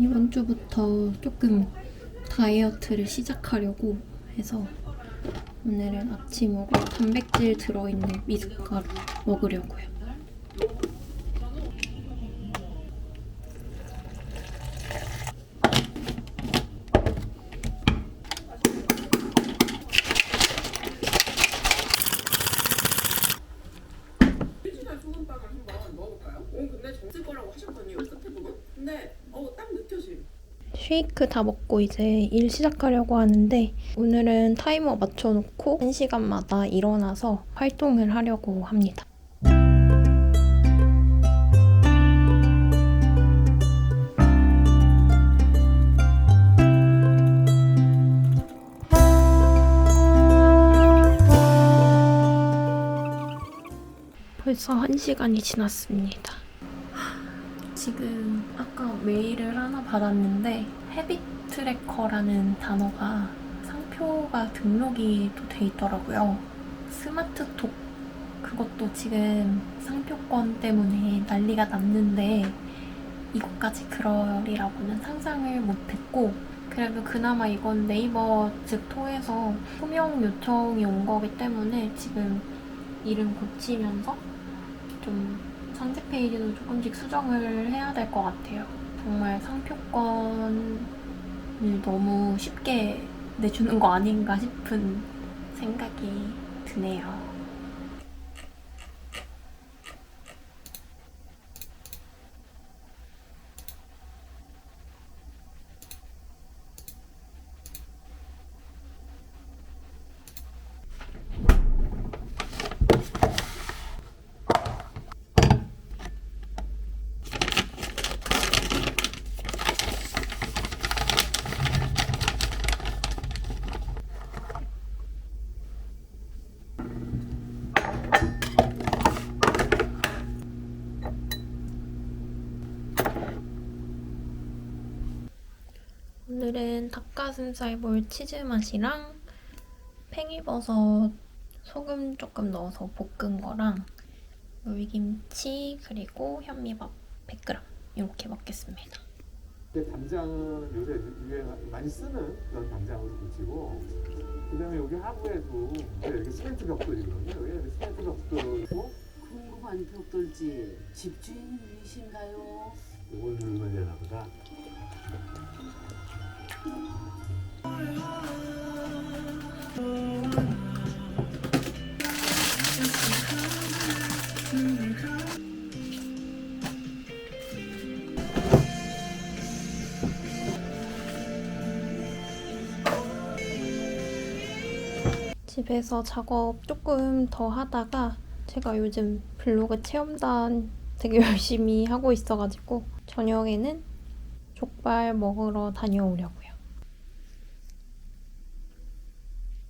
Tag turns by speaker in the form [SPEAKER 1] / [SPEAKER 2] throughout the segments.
[SPEAKER 1] 이번 주부터 조금 다이어트를 시작하려고 해서 오늘은 아침으로 단백질 들어있는 미숫가루 먹으려고요.
[SPEAKER 2] 소금빵을 한번 먹어볼까요? 근데 정sil 거라고 하셨더니 여기 끝에 부분? 근데 딱 느껴지.
[SPEAKER 1] 쉐이크 다 먹고 이제 일 시작하려고 하는데 오늘은 타이머 맞춰놓고 1시간마다 일어나서 활동을 하려고 합니다. 벌써 1시간이 지났습니다. 지금 아까 메일을 하나 받았는데 헤빗 트래커라는 단어가 상표가 등록이 또 돼 있더라고요. 스마트톡 그것도 지금 상표권 때문에 난리가 났는데 이것까지 그러리라고는 상상을 못했고, 그래도 그나마 이건 네이버 측 통해서 소명 요청이 온 거기 때문에 지금 이름 고치면서 좀 상세 페이지도 조금씩 수정을 해야 될 것 같아요. 정말 상표권을 너무 쉽게 내주는 거 아닌가 싶은 생각이 드네요. 오늘은 닭가슴살 볼 치즈 맛이랑 팽이버섯 소금 조금 넣어서 볶은 거랑 물김치 그리고 현미밥 100g 이렇게 먹겠습니다.
[SPEAKER 3] 담장은 요새 유행 많이 쓰는 그런 담장으로 붙이고, 그다음에 여기 하부에도 이렇게 시멘트 벽돌이거든요. 여기 시멘트 벽돌이고.
[SPEAKER 4] 궁금한 벽돌집 집주인이신가요?
[SPEAKER 3] 이걸 누르면 되나 보다.
[SPEAKER 1] 집에서 작업 조금 더 하다가 제가 요즘 블로그 체험단 되게 열심히 하고 있어가지고 저녁에는 족발 먹으러 다녀오려고요.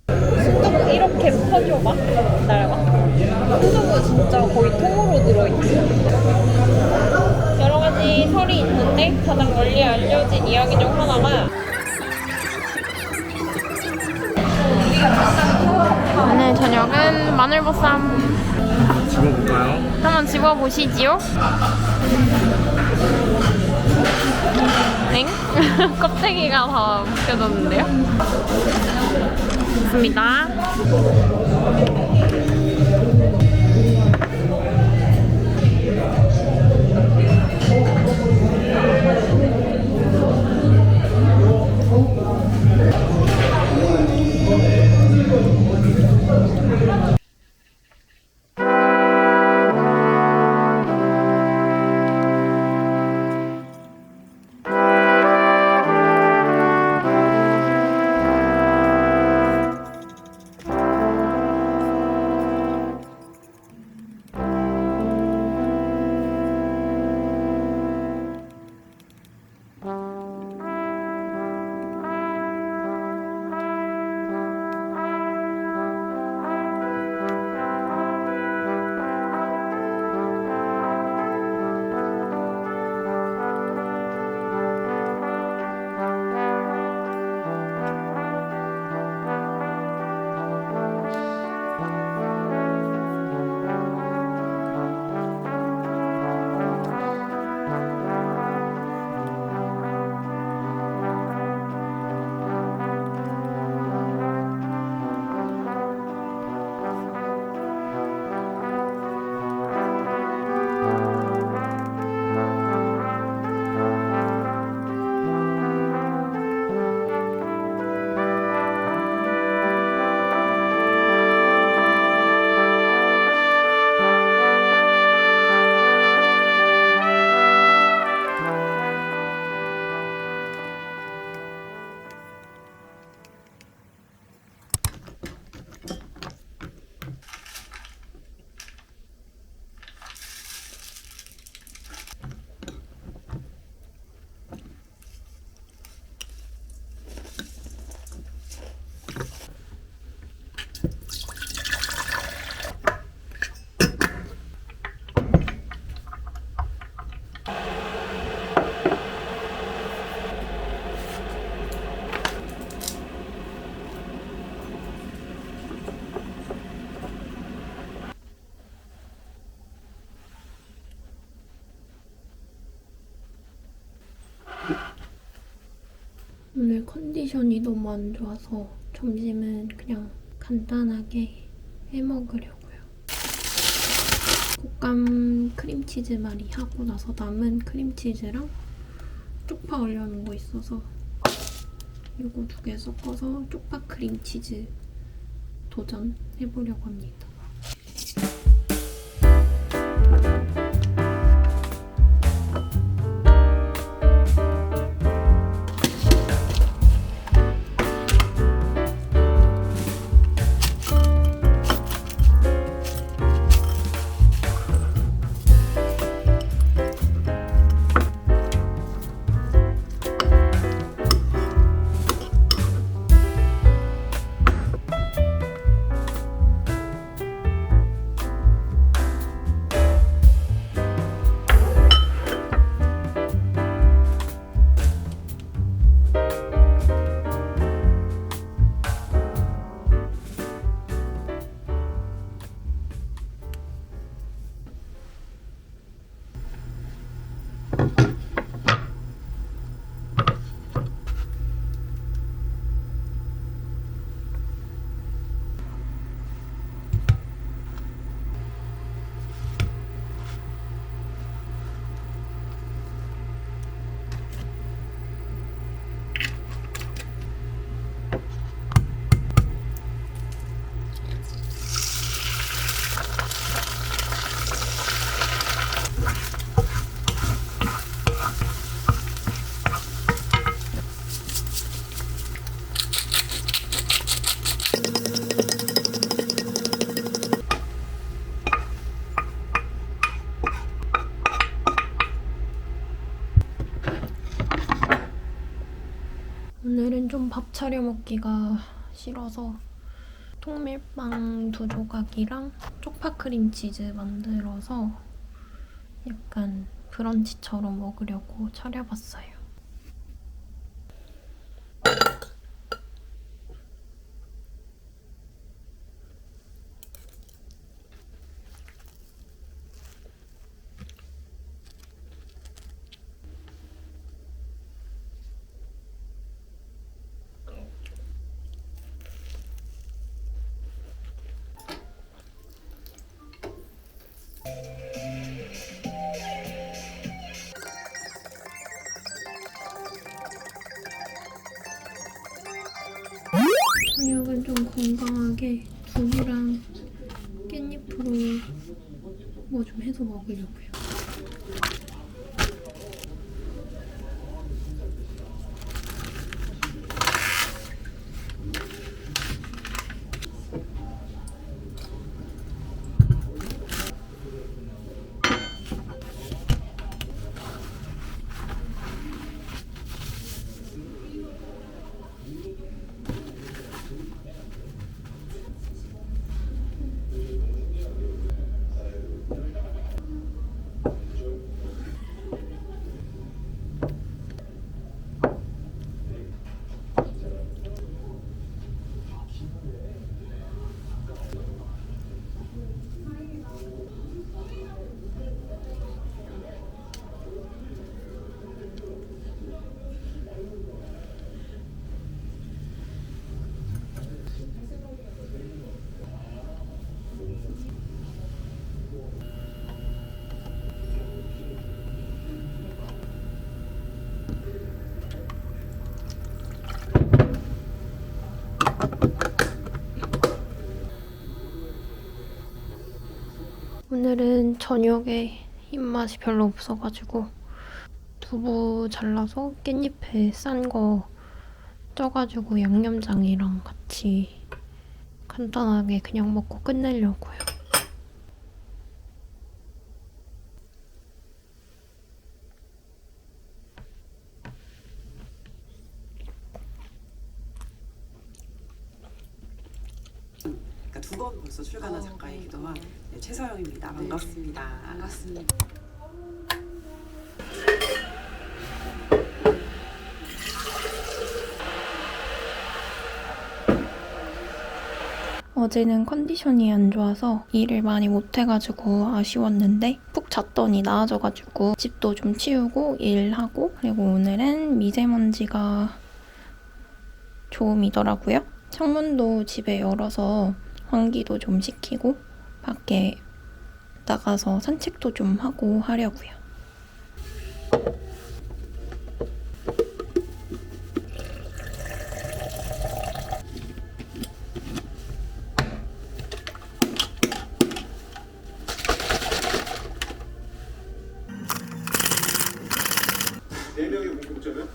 [SPEAKER 1] 순두부 이렇게 퍼줘봐. 기다려봐. 순두부 진짜 거의 통으로 들어있지. 여러 가지 설이 있는데 가장 널리 알려진 이야기 중 하나가 오늘 저녁은 마늘보쌈.
[SPEAKER 3] 집어볼까요?
[SPEAKER 1] 한번 집어보시지요. 엥? 껍데기가 다 벗겨졌는데요? 좋습니다. 오늘 컨디션이 너무 안 좋아서 점심은 그냥 간단하게 해 먹으려고요. 곶감 크림치즈 말이 하고 나서 남은 크림치즈랑 쪽파 올려놓은 거 있어서 이거 2개 섞어서 쪽파 크림치즈 도전해보려고 합니다. 오늘은 좀 밥 차려 먹기가 싫어서 통밀빵 2조각이랑 쪽파 크림치즈 만들어서 약간 브런치처럼 먹으려고 차려봤어요. 저녁은 좀 건강하게 두부랑 깻잎으로 뭐 좀 해서 먹으려고요. 오늘은 저녁에 입맛이 별로 없어가지고 두부 잘라서 깻잎에 싼 거 쪄가지고 양념장이랑 같이 간단하게 그냥 먹고 끝내려고요.
[SPEAKER 2] 그러니까 2번 벌써 출간한 작가이기도 한 네, 최서영입니다. 반갑습니다.
[SPEAKER 4] 반갑습니다.
[SPEAKER 1] 어제는 컨디션이 안 좋아서 일을 많이 못해가지고 아쉬웠는데 푹 잤더니 나아져가지고 집도 좀 치우고 일하고, 그리고 오늘은 미세먼지가 좋음이더라고요. 창문도 집에 열어서 환기도 좀 시키고 밖에 나가서 산책도 좀 하고 하려고요.
[SPEAKER 3] 네 명의 공통점은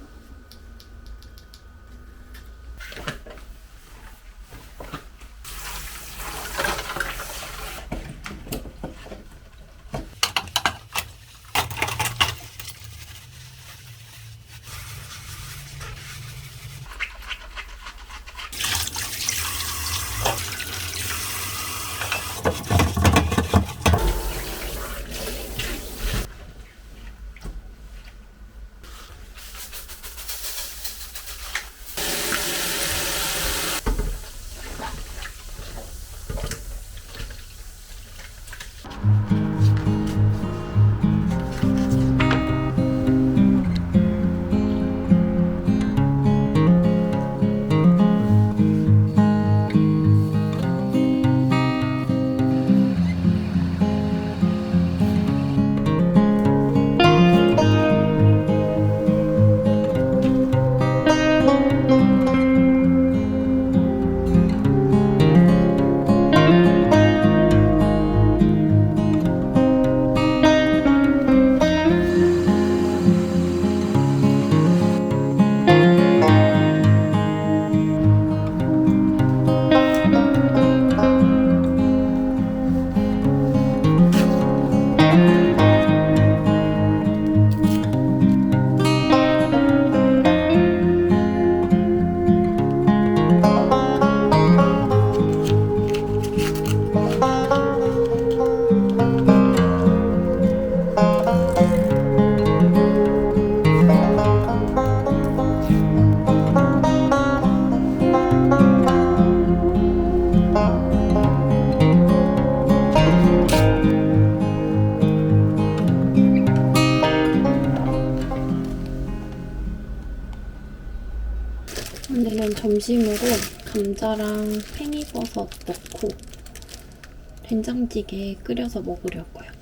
[SPEAKER 1] 오늘은 점심으로 감자랑 팽이버섯 넣고 된장찌개 끓여서 먹으려고요.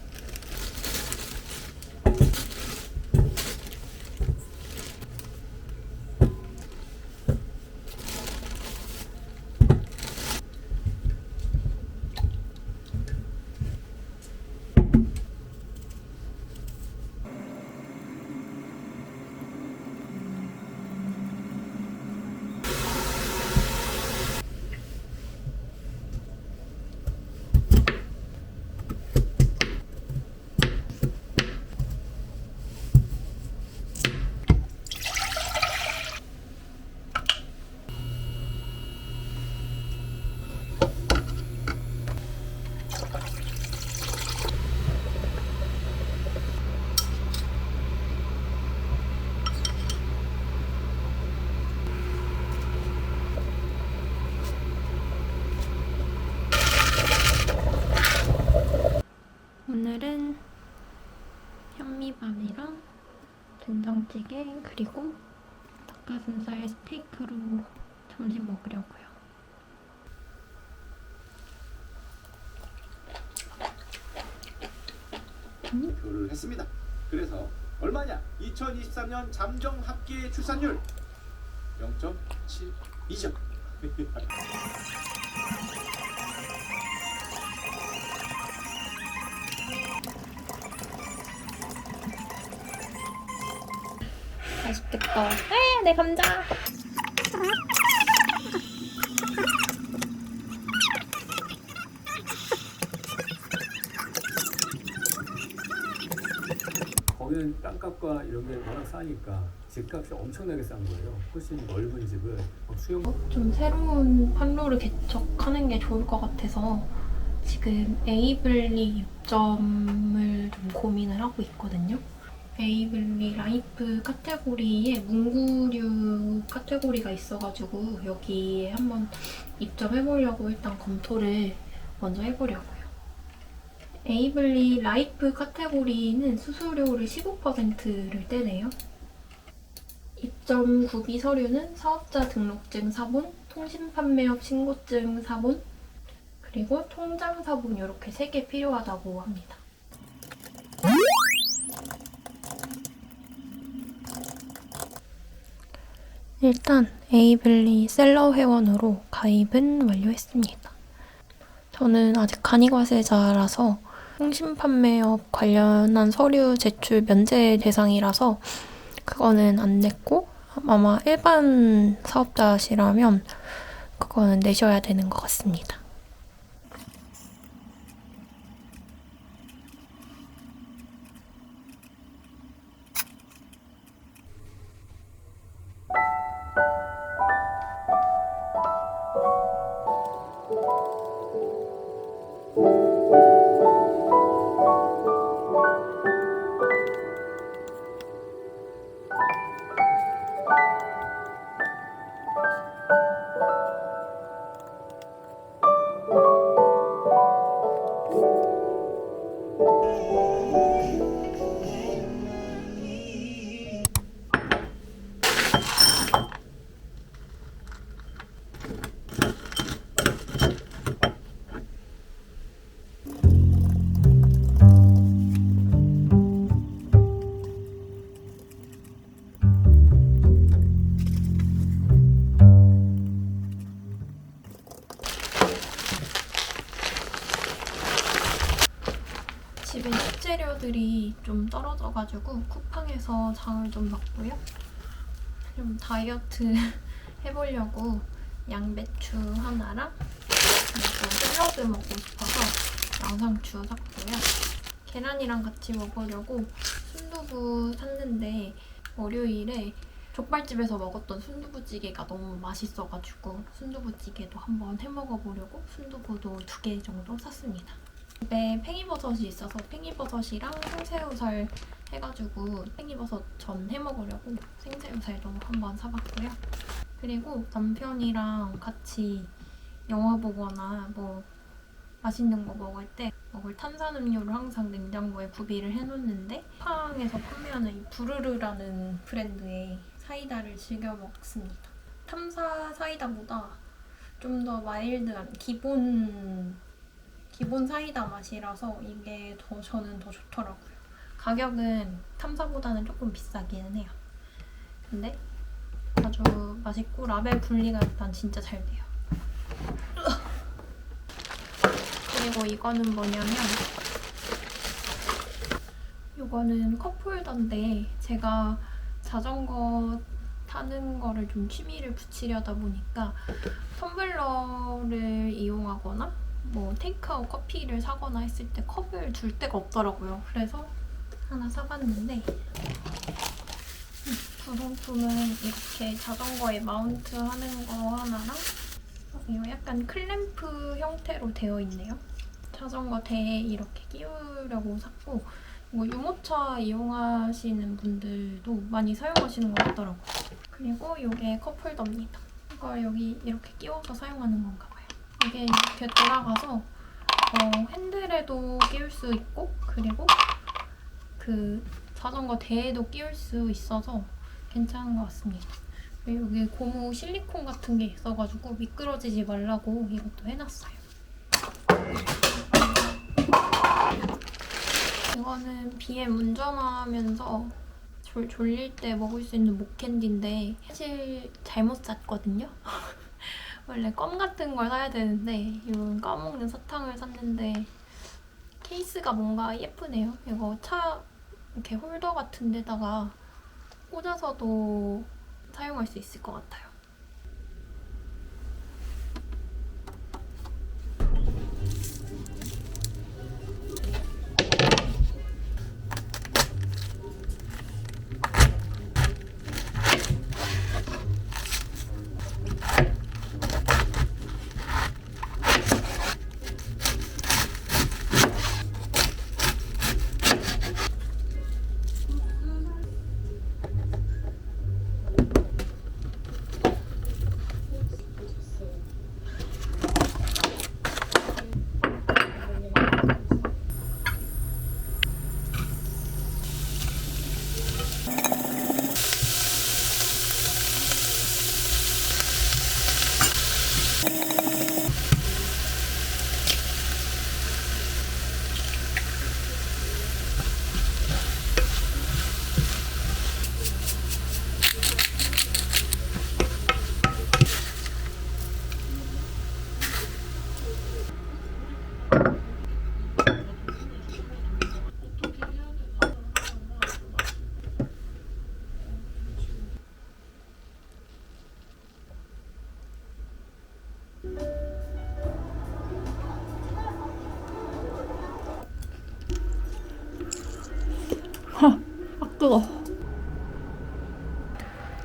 [SPEAKER 1] 오늘은 현미밥이랑 된장찌개 그리고 닭가슴살 스테이크로 점심 먹으려고요.
[SPEAKER 5] 발표를 했습니다. 그래서 얼마냐? 2023년 잠정 합계 출산율 0.72점.
[SPEAKER 1] 맛있겠다. 내 감자.
[SPEAKER 3] 거기는 땅값과 이런 게 워낙 싸니까 집값이 엄청나게 싼 거예요. 훨씬 넓은 집을 수영
[SPEAKER 1] 좀 새로운 판로를 개척하는 게 좋을 것 같아서 지금 에이블리 입점을 좀 고민을 하고 있거든요. 에이블리 라이프 카테고리에 문구류 카테고리가 있어가지고 여기에 한번 입점해보려고 일단 검토를 먼저 해보려고요. 에이블리 라이프 카테고리는 수수료를 15%를 떼네요. 2.9B 서류는 사업자 등록증 사본, 통신판매업 신고증 사본, 그리고 통장 사본 이렇게 3개 필요하다고 합니다. 일단 에이블리 셀러 회원으로 가입은 완료했습니다. 저는 아직 간이과세자라서 통신판매업 관련한 서류 제출 면제 대상이라서 그거는 안 냈고, 아마 일반 사업자시라면 그거는 내셔야 되는 것 같습니다. 집에 식재료들이 좀 떨어져가지고 쿠팡에서 장을 좀 봤고요. 좀 다이어트 해보려고 양배추 하나랑 그리고 샐러드 먹고 싶어서 양상추 샀고요. 계란이랑 같이 먹으려고 순두부 샀는데 월요일에 족발집에서 먹었던 순두부찌개가 너무 맛있어가지고 순두부찌개도 한번 해먹어보려고 순두부도 2개 정도 샀습니다. 집에 팽이버섯이 있어서 팽이버섯이랑 생새우살 해가지고 팽이버섯 전 해먹으려고 생새우살도 한번 사봤고요. 그리고 남편이랑 같이 영화 보거나 뭐 맛있는 거 먹을 때 먹을 탄산음료를 항상 냉장고에 구비를 해놓는데 쿠팡에서 판매하는 이 부르르라는 브랜드의 사이다를 즐겨 먹습니다. 탐사 사이다보다 좀 더 마일드한 기본 사이다 맛이라서 이게 저는 더 좋더라고요. 가격은 탐사보다는 조금 비싸기는 해요. 근데 아주 맛있고 라벨 분리가 일단 진짜 잘 돼요. 그리고 이거는 뭐냐면 이거는 컵홀더인데 제가 자전거 타는 거를 좀 취미를 붙이려다 보니까 텀블러를 이용하거나 뭐 테이크아웃 커피를 사거나 했을 때 컵을 둘 데가 없더라고요. 그래서 하나 사봤는데 구성품은 이렇게 자전거에 마운트 하는 거 하나랑 이거 약간 클램프 형태로 되어 있네요. 자전거 대에 이렇게 끼우려고 샀고 이거 유모차 이용하시는 분들도 많이 사용하시는 것 같더라고요. 그리고 이게 컵홀더입니다. 이걸 여기 이렇게 끼워서 사용하는 건가 봐요. 이게 이렇게 돌아가서 핸들에도 끼울 수 있고 그리고 그 자전거 대에도 끼울 수 있어서 괜찮은 것 같습니다. 그리고 여기 고무 실리콘 같은 게 있어가지고 미끄러지지 말라고 이것도 해놨어요. 이거는 BM 운전하면서 졸릴 때 먹을 수 있는 목캔디인데 사실 잘못 샀거든요. 원래 껌 같은 걸 사야 되는데 이런 까먹는 사탕을 샀는데 케이스가 뭔가 예쁘네요. 이거 차 이렇게 홀더 같은 데다가 꽂아서도 사용할 수 있을 것 같아요. 아 뜨거.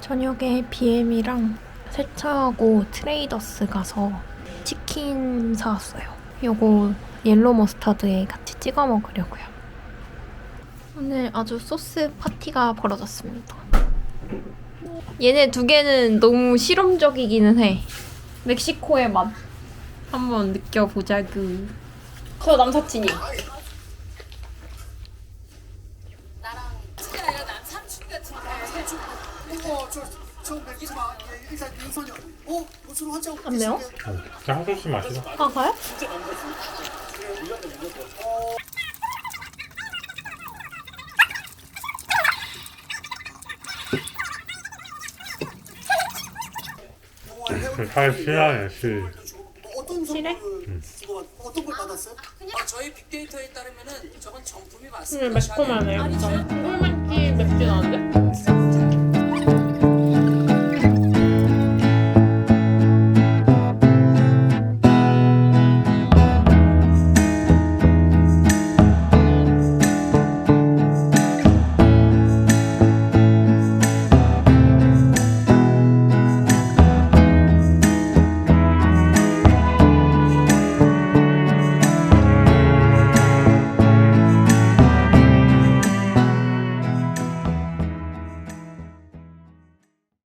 [SPEAKER 1] 저녁에 BM이랑 세차하고 트레이더스 가서 치킨 사왔어요. 요거 옐로 머스타드에 같이 찍어 먹으려고요. 오늘 아주 소스 파티가 벌어졌습니다. 얘네 두 개는 너무 실험적이기는 해. 멕시코의 맛 한번 느껴보자구. 저 남사친이. 안 매워?
[SPEAKER 6] 향소스 맛이다.
[SPEAKER 1] 아 가요?
[SPEAKER 6] 살 실하네 실.
[SPEAKER 1] 실해?
[SPEAKER 7] 어떤 걸 받았어요? 저희 빅데이터에 따르면은 저건 정품이 맞습니다.
[SPEAKER 1] 매콤하네요. 꿀맛이 맵진 않은데?